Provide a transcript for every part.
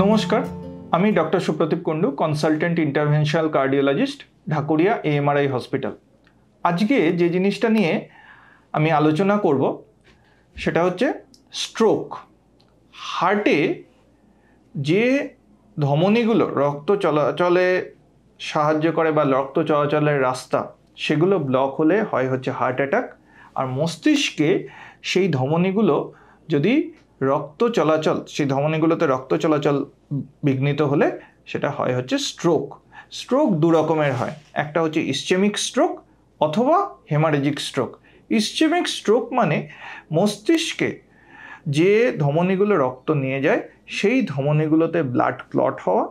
নমস্কার, আমি doctor Supradip Kundu, consultant interventional cardiologist, Dhakuria AMRI hospital. আজকে যে জিনিসটা নিয়ে আমি আলোচনা করব সেটা হচ্ছে স্ট্রোক। হার্টে যে ধমনীগুলো রক্ত চলাচলে সাহায্য করে বা রক্ত চলাচলের রাস্তা, সেগুলো ব্লক হলে হয় হচ্ছে হার্ট অ্যাটাক। আর মস্তিষ্কে সেই ধমনীগুলো যদি সেই ধমনীগুলোতে রক্ত চলাচল বিঘ্নিত হলে সেটা হয় হচ্ছে স্ট্রোক। স্ট্রোক দু রকমের হয়, একটা হচ্ছে ইসচেমিক স্ট্রোক অথবা হেমারেজিক স্ট্রোক। ইসচেমিক স্ট্রোক মানে মস্তিষ্কে যে ধমনীগুলো রক্ত নিয়ে যায় সেই ধমনীগুলোতে ব্লাড ক্লট হওয়া,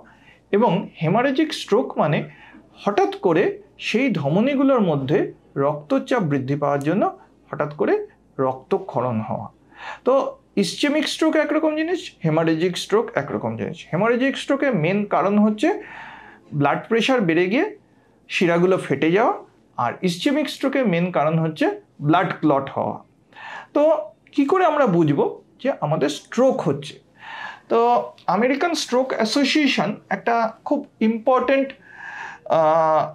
এবং হেমারেজিক স্ট্রোক মানে হঠাৎ করে সেই ধমনীগুলোর মধ্যে রক্তচাপ বৃদ্ধি পাওয়ার জন্য হঠাৎ করে রক্তক্ষরণ হওয়া। তো ইসচেমিক স্ট্রোক একরকম জিনিস, হেমারেজিক স্ট্রোক একরকম জিনিস। হেমারেজিক স্ট্রোকের মেন কারণ হচ্ছে ব্লাড প্রেশার বেড়ে গিয়ে শিরাগুলো ফেটে যাওয়া, আর ইসচেমিক স্ট্রোকের মেন কারণ হচ্ছে ব্লাড ক্লট হওয়া। তো কি করে আমরা বুঝবো যে আমাদের স্ট্রোক হচ্ছে? তো আমেরিকান স্ট্রোক অ্যাসোসিয়েশন একটা খুব ইম্পর্টেন্ট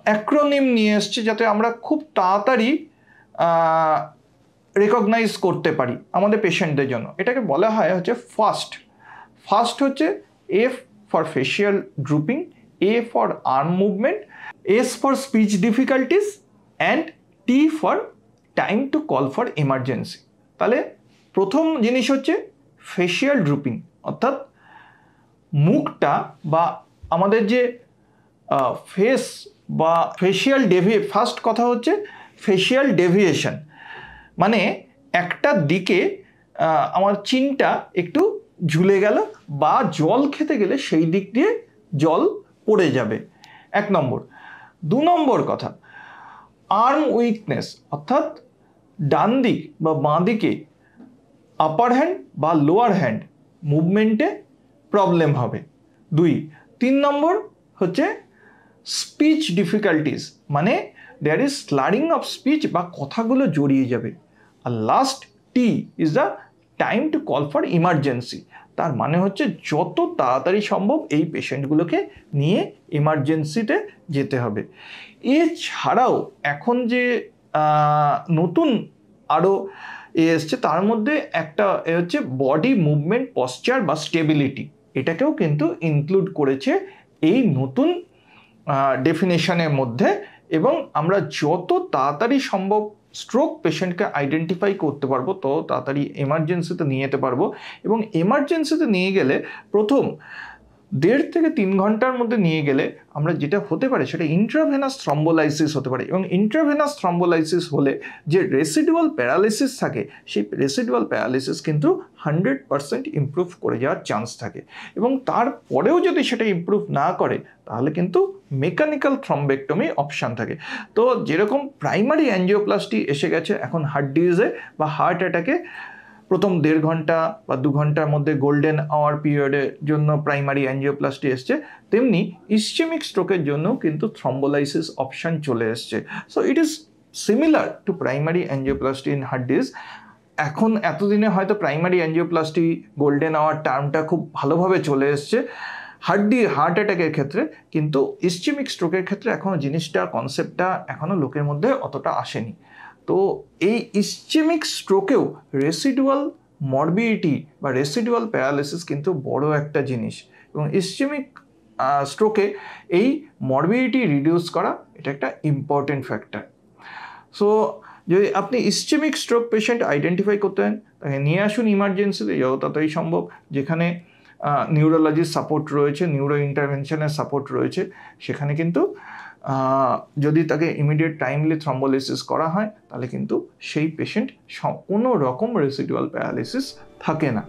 অ্যাক্রোনিম নিয়ে এসছে, যাতে আমরা খুব তাড়াতাড়ি রেকগনাইজ করতে পারি আমাদের পেশেন্টদের জন্য। এটাকে বলা হয় হচ্ছে ফাস্ট হচ্ছে F for facial drooping, A for arm movement, S for speech difficulties and T for time to call for emergency. তাহলে প্রথম জিনিস হচ্ছে ফেশিয়াল ড্রুপিং, অর্থাৎ মুখটা বা আমাদের যে ফেস বা ফেশিয়াল ফার্স্ট কথা হচ্ছে ফেশিয়াল ডেভিয়েশন, মানে একটা দিকে আমার চিনটা একটু ঝুলে গেল বা জল খেতে গেলে সেই দিক দিয়ে জল পড়ে যাবে, 1 নম্বর। 2 নম্বর কথা, আর্ম উইকনেস, অর্থাৎ ডান দিক বা বাঁ দিকে আপার হ্যান্ড বা লোয়ার হ্যান্ড মুভমেন্টে প্রবলেম হবে। 3 নম্বর হচ্ছে স্পিচ ডিফিকাল্টিস, মানে there is slurring of speech বা কথাগুলো জড়িয়ে যাবে। আর last T is the time to call for emergency, তার মানে হচ্ছে যত তাড়াতাড়ি সম্ভব এই পেশেন্টগুলোকে নিয়ে ইমার্জেন্সিতে যেতে হবে। এছাড়াও এখন যে নতুন আরও এসছে তার মধ্যে একটা হচ্ছে বডি মুভমেন্ট পশ্চার বা স্টেবিলিটি, এটাকেও কিন্তু ইনক্লুড করেছে এই নতুন ডেফিনেশনের মধ্যে। এবং আমরা যত তাড়াতাড়ি সম্ভব স্ট্রোক পেশেন্টকে আইডেন্টিফাই করতে পারবো তত তাড়াতাড়ি এমার্জেন্সিতে নিয়ে যেতে পারবো। এবং এমার্জেন্সিতে নিয়ে গেলে প্রথম 1.5 থেকে 3 ঘন্টার মধ্যে নিয়ে গেলে আমরা যেটা হতে পারে সেটা ইন্ট্রাভেনাস থ্রম্বোলাইসিস হতে পারে। এবং ইন্ট্রাভেনাস থ্রম্বোলাইসিস হলে যে রেসিডুয়াল প্যারালিসিস থাকে, সেই রেসিডুয়াল প্যারালিসিস কিন্তু 100% ইমপ্রুভ করে যাওয়ার চান্স থাকে। এবং তারপরেও যদি সেটা ইমপ্রুভ না করে তাহলে কিন্তু মেকানিক্যাল থ্রম্বেক্টমি অপশান থাকে। তো যেরকম প্রাইমারি অ্যাঞ্জিওপ্লাস্টি এসে গেছে এখন হার্ট ডিজিজে বা হার্ট অ্যাটাকে, প্রথম 1.5 ঘন্টা বা 2 ঘন্টার মধ্যে গোল্ডেন আওয়ার পিরিয়ডের জন্য প্রাইমারি অ্যাঞ্জিওপ্লাস্টি এসছে, তেমনি ইসচেমিক স্ট্রোকের জন্য কিন্তু থ্রম্বোলাইসিস অপশান চলে এসছে। So it is similar to primary angioplasty in heart disease. এখন এতদিনে হয়তো প্রাইমারি অ্যাঞ্জিওপ্লাস্টি গোল্ডেন আওয়ার টার্মটা খুব ভালোভাবে চলে এসছে হার্ট অ্যাটাকের ক্ষেত্রে, কিন্তু ইসচেমিক স্ট্রোকের ক্ষেত্রে এখনও জিনিসটা কনসেপ্টটা এখনও লোকের মধ্যে অতটা আসেনি। তো এই ইসচেমিক স্ট্রোকেও রেসিডুয়াল মরবিডিটি বা রেসিডুয়াল প্যারালিসিস কিন্তু বড় একটা জিনিস, এবং ইসচেমিক স্ট্রোকে এই মরবিডিটি রিডিউস করা এটা একটা ইম্পর্টেন্ট ফ্যাক্টর। সো যদি আপনি ইসচেমিক স্ট্রোক পেশেন্ট আইডেন্টিফাই করতে হয় তাকে নিয়ে আসুন ইমার্জেন্সিতে যত তাড়াতাড়ি সম্ভব, যেখানে নিউরোলজির সাপোর্ট রয়েছে, নিউরো ইন্টারভেনশনের সাপোর্ট রয়েছে। সেখানে কিন্তু যদি তাকে ইমিডিয়েট টাইমলি থ্রম্বোলাইসিস করা হয় তাহলে কিন্তু সেই পেশেন্ট কোনো রকম রেসিডুয়াল প্যারালিসিস থাকে না।